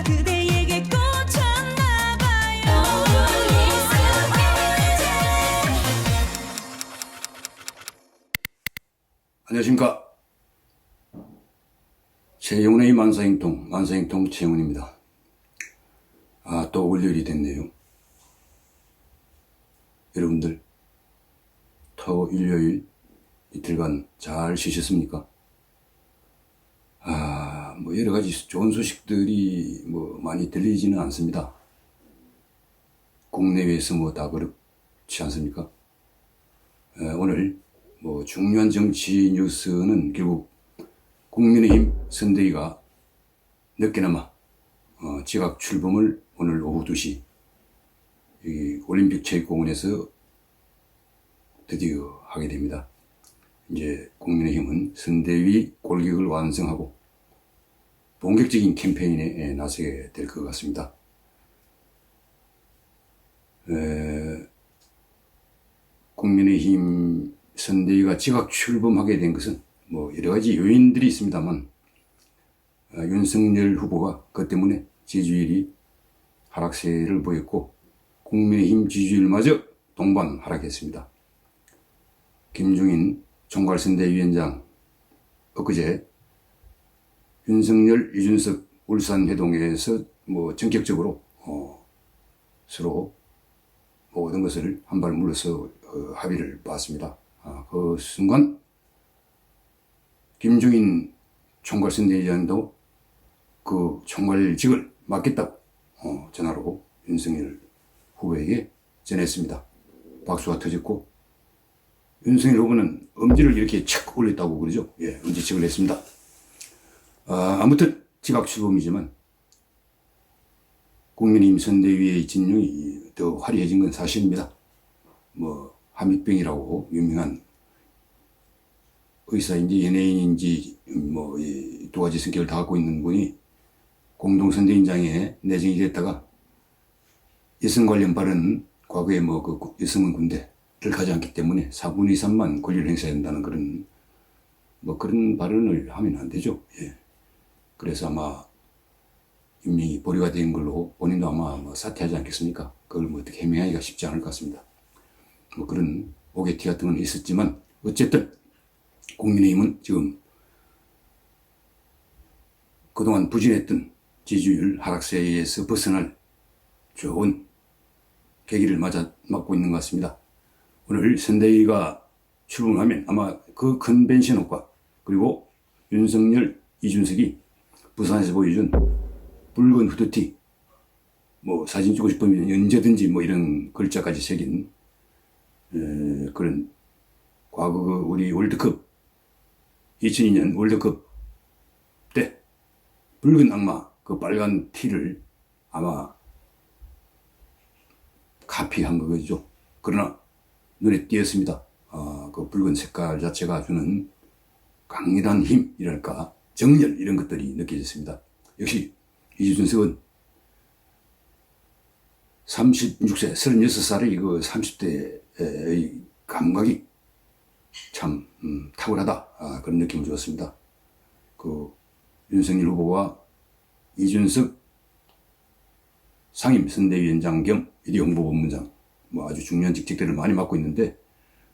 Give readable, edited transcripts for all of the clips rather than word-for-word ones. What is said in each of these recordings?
그대에게 꽂혔나봐요. 안녕하십니까. 최영훈의 만사행통 최영훈입니다. 또 월요일이 됐네요. 여러분들 토 일요일 이틀간 잘 쉬셨습니까? 뭐 여러 가지 좋은 소식들이 뭐 많이 들리지는 않습니다. 국내외에서 뭐 다 그렇지 않습니까? 오늘 뭐 중요한 정치 뉴스는 결국 국민의힘 선대위가 늦게나마 지각 출범을 오늘 오후 2시 여기 올림픽 체육공원에서 드디어 하게 됩니다. 이제 국민의힘은 선대위 골격을 완성하고 본격적인 캠페인에 나서게 될 것 같습니다. 국민의힘 선대위가 지각 출범하게 된 것은 뭐 여러 가지 요인들이 있습니다만 윤석열 후보가 그 때문에 지지율이 하락세를 보였고 국민의힘 지지율마저 동반 하락했습니다. 김종인 총괄선대위원장 엊그제 윤석열, 이준석 울산 회동에서 뭐 전격적으로 서로 모든 것을 한 발 물러서 합의를 봤습니다. 그 순간 김종인 총괄선대위원장도 그 총괄직을 맡겠다고 전화로 윤석열 후보에게 전했습니다. 박수가 터졌고 윤석열 후보는 엄지를 이렇게 착 올렸다고 그러죠. 예, 엄지척을 했습니다. 아무튼 지각 출범이지만 국민의힘 선대위의 진영이 더 화려해진 건 사실입니다. 뭐 함익병이라고 유명한 의사인지 연예인인지 뭐 두 가지 성격을 다 갖고 있는 분이 공동선대위원장에 내정이 됐다가 여성 관련 발언은 과거에 뭐 그 여성은 군대를 가지 않기 때문에 4분의 3만 권리를 행사해야 된다는 그런 발언을 하면 안 되죠. 예. 그래서 아마 임명이 보류가 된 걸로 본인도 아마 뭐 사퇴하지 않겠습니까? 그걸 뭐 어떻게 해명하기가 쉽지 않을 것 같습니다. 뭐 그런 오개티 같은 건 있었지만 어쨌든 국민의힘은 지금 그동안 부진했던 지지율 하락세에서 벗어날 좋은 계기를 맞고 있는 것 같습니다. 오늘 선대위가 출범하면 아마 그 컨벤션 효과 그리고 윤석열, 이준석이 부산에서 보여준 붉은 후드티 뭐 사진 찍고 싶으면 언제든지 뭐 이런 글자까지 새긴 그런 과거 우리 월드컵 2002년 월드컵 때 붉은 악마 그 빨간 티를 아마 카피한 거죠. 그러나 눈에 띄었습니다. 그 붉은 색깔 자체가 주는 강렬한 힘이랄까 정열 이런 것들이 느껴졌습니다. 역시 이준석은 36세 36살의 그 30대의 감각이 참 탁월하다 그런 느낌을 주었습니다. 그 윤석열 후보와 이준석 상임선대위원장 겸 1위 홍보본부장 뭐 아주 중요한 직책들을 많이 맡고 있는데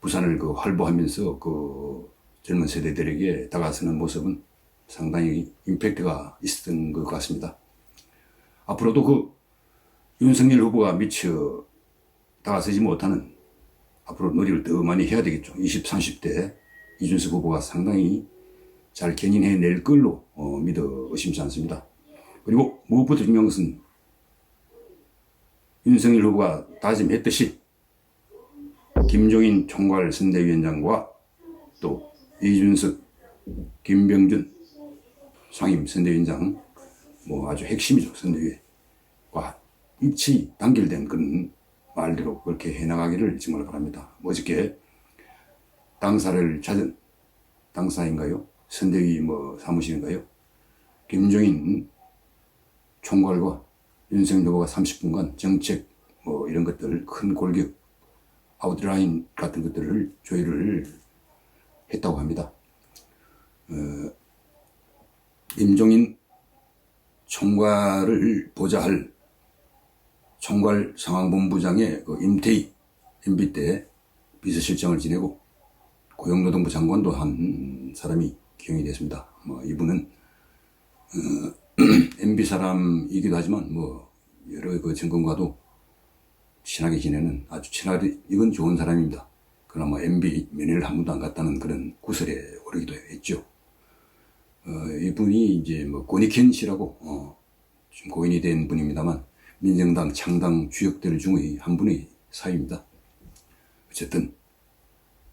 부산을 그 활보하면서 그 젊은 세대들에게 다가서는 모습은 상당히 임팩트가 있었던 것 같습니다. 앞으로도 그 윤석열 후보가 미처 다가서지 못하는 앞으로 노력을 더 많이 해야 되겠죠. 20, 30대 이준석 후보가 상당히 잘 견인해낼 걸로 믿어 의심치 않습니다. 그리고 무엇보다 중요한 것은 윤석열 후보가 다짐했듯이 김종인 총괄선대위원장과 또 이준석, 김병준 상임선대위원장 뭐 아주 핵심이죠. 선대위와 일치 단결된 그런 말대로 그렇게 해나가기를 정말 바랍니다. 어저께 당사를 찾은 당사인가요? 선대위 뭐 사무실인가요? 김종인 총괄과 윤석열 후보가 30분간 정책 뭐 이런 것들 큰 골격 아웃라인 같은 것들을 조율을 했다고 합니다. 김종인 총괄을 보좌 할 총괄 상황본부장의 그 임태희 MB 때 비서실장을 지내고 고용노동부 장관도 한 사람이 기용이 됐습니다. 뭐 이분은 MB 사람이기도 하지만 뭐 여러 그 정권과도 친하게 지내는 아주 친하게 이건 좋은 사람입니다. 그러나 뭐 MB 면회를 한 번도 안 갔다는 그런 구설에 오르기도 했죠. 이분이 이제 뭐 권익현 씨라고 좀 고인이 된 분입니다만 민정당 창당 주역들 중의 한 분의 사위입니다. 어쨌든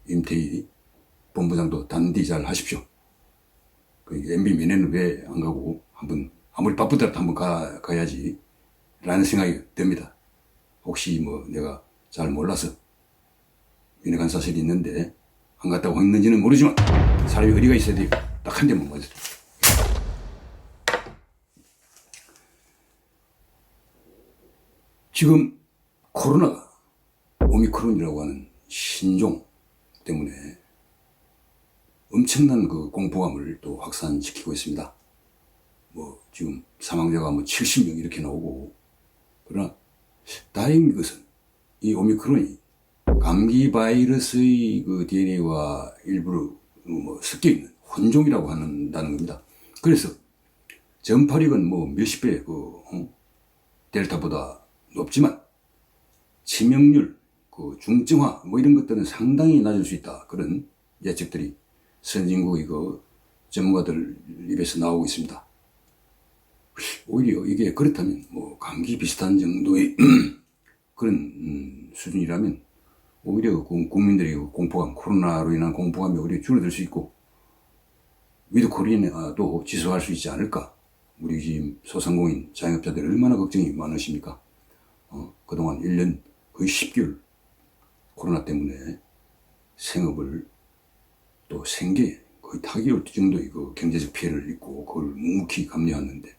임태희 본부장도 단디 잘 하십시오. 그 MB 면회는 왜 안 가고 한번 아무리 바쁘더라도 한번 가야지 라는 생각이 듭니다. 혹시 뭐 내가 잘 몰라서 면회 간 사실이 있는데 안 갔다고 했는지는 모르지만 사람이 어디가 있어야 돼요. 딱 한 대만 맞아. 지금 코로나가 오미크론이라고 하는 신종 때문에 엄청난 그 공포감을 또 확산시키고 있습니다. 뭐 지금 사망자가 뭐 70명 이렇게 나오고, 그러나 다행인 것은 이 오미크론이 감기 바이러스의 그 DNA와 일부러 뭐 섞여 있는 혼종이라고 한다는 겁니다. 그래서 전파력은 뭐 몇십 배 델타보다 높지만 치명률, 그 중증화 뭐 이런 것들은 상당히 낮을 수 있다. 그런 예측들이 선진국의 그 전문가들 입에서 나오고 있습니다. 오히려 이게 그렇다면 뭐 감기 비슷한 정도의 그런 수준이라면 오히려 국민들의 공포감, 코로나로 인한 공포감이 오히려 줄어들 수 있고 위드 코리아도 지속할 수 있지 않을까. 우리 지금 소상공인 자영업자들 얼마나 걱정이 많으십니까? 그동안 1년 거의 10개월 코로나 때문에 생업을 또 생계 거의 타개월 정도의 그 경제적 피해를 입고 그걸 묵묵히 감내했는데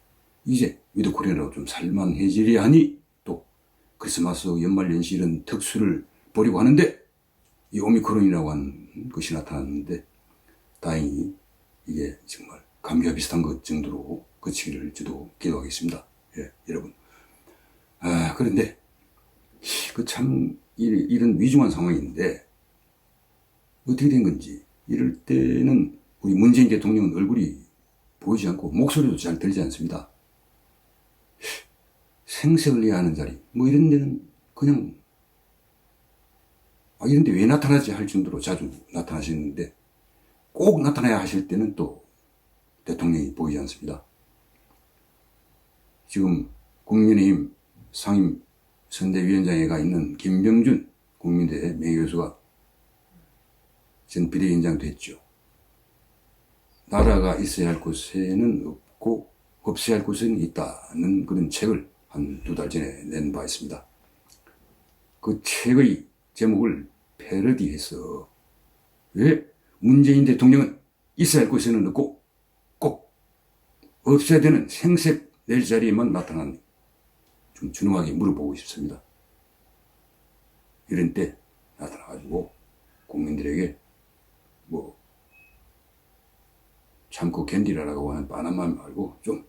이제 위드 코리아라고 좀 살만해지려 하니 또 크리스마스 연말연시 이런 특수를 보려고 하는데 이 오미크론이라고 하는 것이 나타났는데 다행히 이게 정말 감기와 비슷한 것 정도로 그치기를 저도 기도하겠습니다. 예, 여러분. 그런데 그 참 이런 위중한 상황인데 어떻게 된 건지 이럴 때는 우리 문재인 대통령은 얼굴이 보이지 않고 목소리도 잘 들리지 않습니다. 생색을 내야 하는 자리 뭐 이런 데는 그냥 이런 데 왜 나타나지 할 정도로 자주 나타나시는데 꼭 나타나야 하실 때는 또 대통령이 보이지 않습니다. 지금 국민의힘 상임 선대위원장에 가 있는 김병준 국민대 명예교수가 전 비대위원장 됐죠. 나라가 있어야 할 곳에는 없고 없어야 할 곳에는 있다는 그런 책을 한 2달 전에 낸 바 있습니다. 그 책의 제목을 패러디해서 왜 문재인 대통령은 있어야 할 곳에는 없고 꼭 없어야 되는 생색 낼 자리에만 나타나는 좀 준엄하게 물어보고 싶습니다. 이런 때 나타나가지고 국민들에게 뭐 참고 견디라라고 하는 빤한 말 말고 좀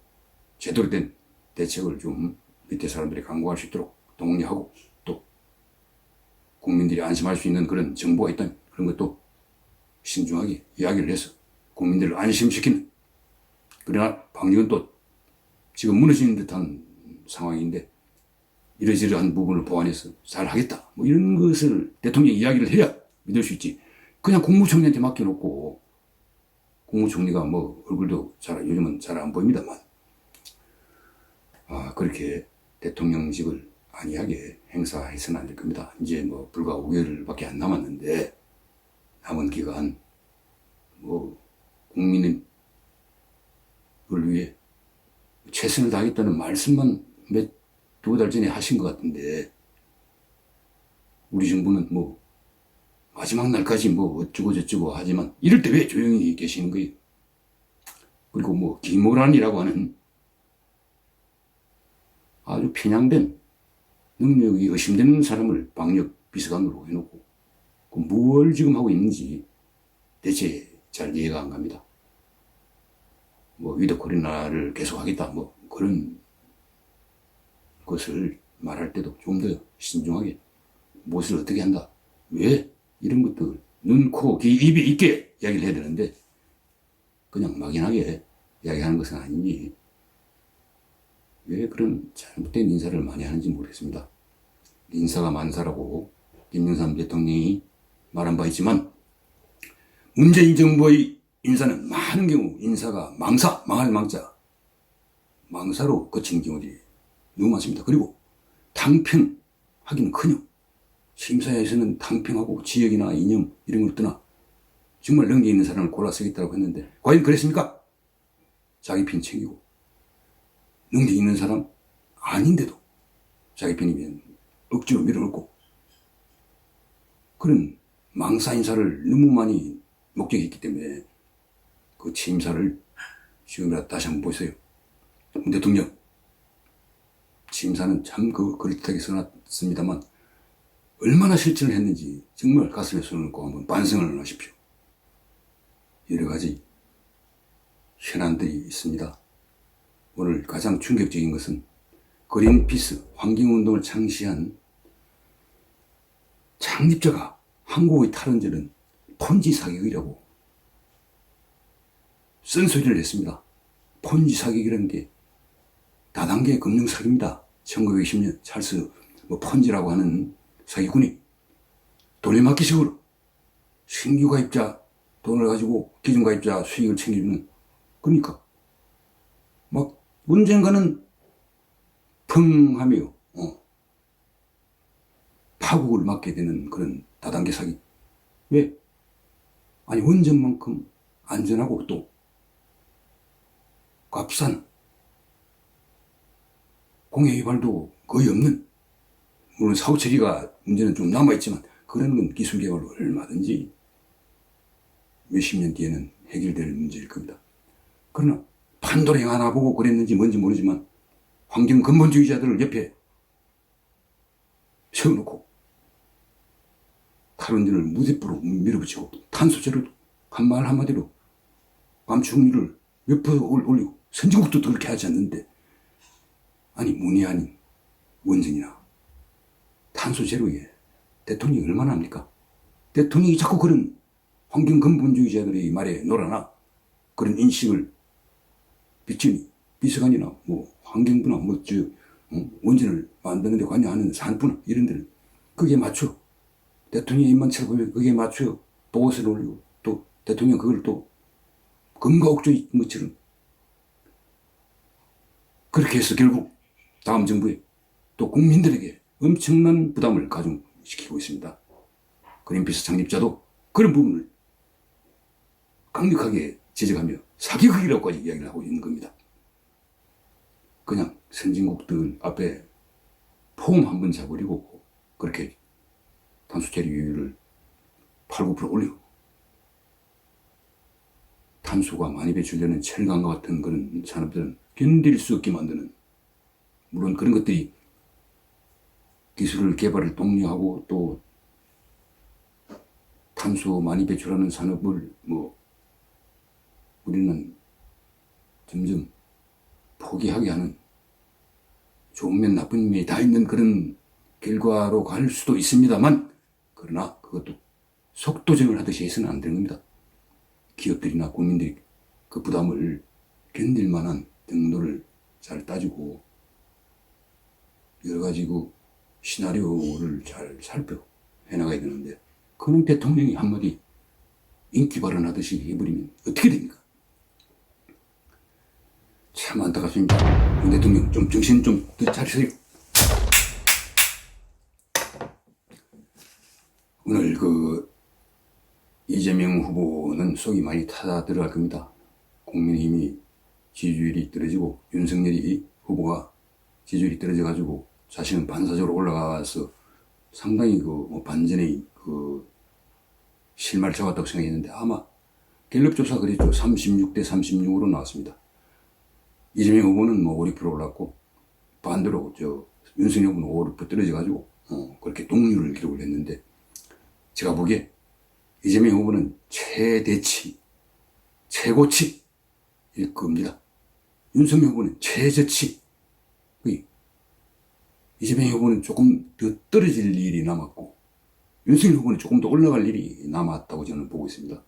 제대로 된 대책을 좀 밑에 사람들이 강구할 수 있도록 독려하고 또 국민들이 안심할 수 있는 그런 정보가 있다면 그런 것도 신중하게 이야기를 해서 국민들을 안심시키는, 그러나 방역은 또 지금 무너지는 듯한 상황인데 이러저러한 부분을 보완해서 잘 하겠다 뭐 이런 것을 대통령이 이야기를 해야 믿을 수 있지. 그냥 국무총리한테 맡겨놓고 국무총리가 뭐 얼굴도 요즘은 잘 안 보입니다만 그렇게 대통령직을 안이하게 행사해서는 안 될 겁니다. 이제 뭐 불과 5개월밖에 안 남았는데 남은 기간 뭐 국민을 위해 최선을 다하겠다는 말씀만 2달 전에 하신 것 같은데 우리 정부는 뭐 마지막 날까지 뭐 어쩌고 저쩌고 하지만 이럴 때 왜 조용히 계시는 거예요? 그리고 뭐 김호란이라고 하는 아주 편향된 능력이 의심되는 사람을 방역 비서관으로 해놓고 뭘 지금 하고 있는지 대체 잘 이해가 안 갑니다. 뭐 위드 코리나를 계속하겠다 뭐 그런 것을 말할 때도 좀 더 신중하게 무엇을 어떻게 한다, 왜, 이런 것들 눈, 코, 귀, 입이 있게 이야기를 해야 되는데 그냥 막연하게 이야기하는 것은 아니니 왜 그런 잘못된 인사를 많이 하는지 모르겠습니다. 인사가 만사라고 김영삼 대통령이 말한 바 있지만 문재인 정부의 인사는 많은 경우 인사가 망사, 망할 망자, 망사로 그치는 경우들이 너무 많습니다. 그리고 탕평하기는커녕 심사에서는 탕평하고 지역이나 이념 이런 걸 떠나 정말 능력 있는 사람을 골라 쓰겠다고 했는데 과연 그랬습니까? 자기 편 챙기고 능력 있는 사람 아닌데도 자기 편이면 억지로 밀어넣고 그런 망사 인사를 너무 많이 목격했기 때문에 그 취임사를 지금이라도 다시 한번 보세요. 문 대통령 취임사는 참 그럴듯하게 써놨습니다만 얼마나 실천을 했는지 정말 가슴에 손을 얹고 한번 반성을 하십시오. 여러 가지 현안들이 있습니다. 오늘 가장 충격적인 것은 그린피스 환경운동을 창시한 창립자가 한국의 탈원전은 폰지 사격이라고 쓴소리를 했습니다. 폰지 사격이라는 게 다단계 금융 사기입니다. 1920년 찰스 폰지라고 하는 사기꾼이 돌려막기식으로 신규 가입자 돈을 가지고 기존 가입자 수익을 챙겨주는, 그러니까 막 언젠가는 펑하며 파국을 맞게 되는 그런 다단계 사기. 왜? 아니 원전만큼 안전하고 또 값싼, 공해 위발도 거의 없는, 물론 사후 처리가 문제는 좀 남아있지만 그런 건 기술 개발로 얼마든지 몇십 년 뒤에는 해결될 문제일 겁니다. 그러나 판도랭 하나 보고 그랬는지 뭔지 모르지만 환경 근본주의자들을 옆에 세워놓고 탈원전을 무대포로 밀어붙이고 탄소제로 한 말 한마디로 감축률을 몇 퍼센트 올리고 선진국도 그렇게 하지 않는데, 아니 문이 아닌 원전이나 탄소 제로에 대통령이 얼마나 합니까? 대통령이 자꾸 그런 환경 근본주의자들의 말에 놀아나 그런 인식을 비치니 비서관이나 환경부나 원전을 만드는 데 관여하는 산부나 이런 데는 그게 맞춰 대통령의 입만 쳐보면 그게 맞춰 보고서를 올리고 또 대통령 그걸 또 금가옥조의 것처럼 그렇게 해서 결국 다음 정부에 또 국민들에게 엄청난 부담을 가중시키고 있습니다. 그린피스 창립자도 그런 부분을 강력하게 지적하며 사기극이라고까지 이야기를 하고 있는 겁니다. 그냥 선진국들 앞에 폼 한번 잡으려고 그렇게 탄소 체류율을 8, 9% 올리고 탄소가 많이 배출되는 철강과 같은 그런 산업들은 견딜 수 없게 만드는, 물론 그런 것들이 기술 개발을 독려하고 또 탄소 많이 배출하는 산업을 우리는 점점 포기하게 하는, 좋은 면 나쁜 면이 다 있는 그런 결과로 갈 수도 있습니다만, 그러나 그것도 속도전을 하듯이 해서는 안 되는 겁니다. 기업들이나 국민들이 그 부담을 견딜 만한 정도를 잘 따지고 여러 가지 시나리오를 잘 살펴 해나가야 되는데, 그런 대통령이 한마디 인기 발언하듯이 해버리면 어떻게 됩니까? 참 안타깝습니다. 윤 대통령 좀 정신 좀 더 차리세요. 오늘 이재명 후보는 속이 많이 타다 들어갈 겁니다. 국민의힘이 지지율이 떨어지고 윤석열이 후보가 지지율이 떨어져가지고 자신은 반사적으로 올라가서 상당히 반전의 실마리를 잡았다고 생각했는데 아마 갤럽 조사 그랬죠. 36대 36으로 나왔습니다. 이재명 후보는 5, 6% 올랐고 반대로 윤석열 후보는 5, 6% 떨어져가지고 그렇게 동률을 기록을 했는데, 제가 보기에 이재명 후보는 최대치, 최고치일 겁니다. 윤석열 후보는 최저치, 이재명 후보는 조금 더 떨어질 일이 남았고 윤석열 후보는 조금 더 올라갈 일이 남았다고 저는 보고 있습니다.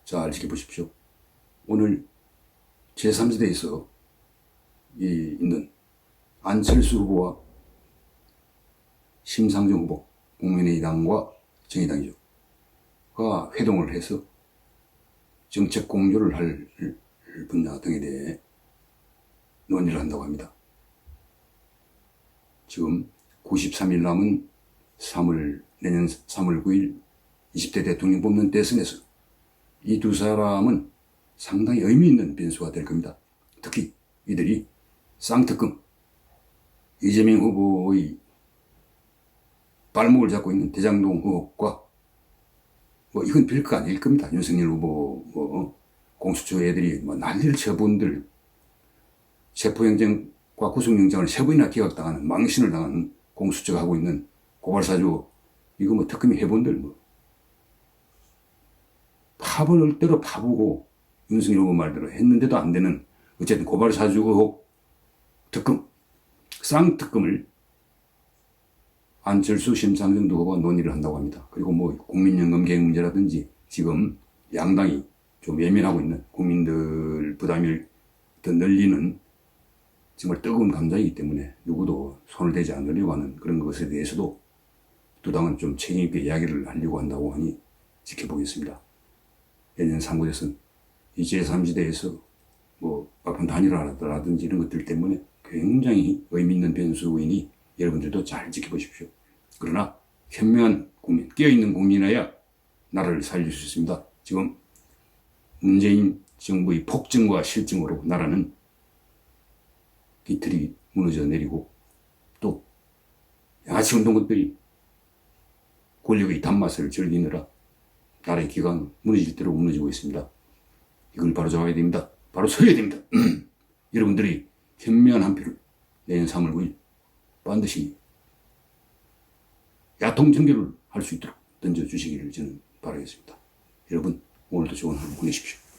잘 지켜보십시오. 오늘 제3지대에서 있는 안철수 후보와 심상정 후보, 국민의당과 정의당이죠가 회동을 해서 정책 공조를 할 분야 등에 대해 논의를 한다고 합니다. 지금 93일 남은 내년 3월 9일 20대 대통령 뽑는 대선에서 이 두 사람은 상당히 의미 있는 변수가 될 겁니다. 특히 이들이 쌍특검, 이재명 후보의 발목을 잡고 있는 대장동 의혹과 이건 별거 아닐 겁니다. 윤석열 후보 공수처 애들이 난리를 쳐본들 체포영장과 구속영장을 3번이나 기각당하는 망신을 당하는 공수처가 하고 있는 고발사주 이거 특검이 해본들 파벌 대로 파보고 윤석열 후보 말대로 했는데도 안 되는 어쨌든 고발사주 의혹 특검 쌍특검을 안철수 심상정 후보가 논의를 한다고 합니다. 그리고 국민연금 개혁 문제라든지 지금 양당이 좀 예민하고 있는 국민들 부담을 더 늘리는 정말 뜨거운 감자이기 때문에 누구도 손을 대지 않으려고 하는 그런 것에 대해서도 두 당은 좀 책임있게 이야기를 하려고 한다고 하니 지켜보겠습니다. 내년 3구 대선 이 제3지대에서 막판 단일화라든지 이런 것들 때문에 굉장히 의미 있는 변수이니 여러분들도 잘 지켜보십시오. 그러나 현명한 국민, 깨어있는 국민이어야 나라를 살릴 수 있습니다. 지금 문재인 정부의 폭정과 실정으로 나라는 깃털이 무너져 내리고 또 양아치 운동권들이 권력의 단맛을 즐기느라 나라의 기강 무너질 대로 무너지고 있습니다. 이걸 바로 잡아야 됩니다. 바로 서야 됩니다. 여러분들이 현명한 한 표를 내년 3월 9일 반드시 야통 정결을 할 수 있도록 던져주시기를 저는 바라겠습니다. 여러분 오늘도 좋은 하루 보내십시오.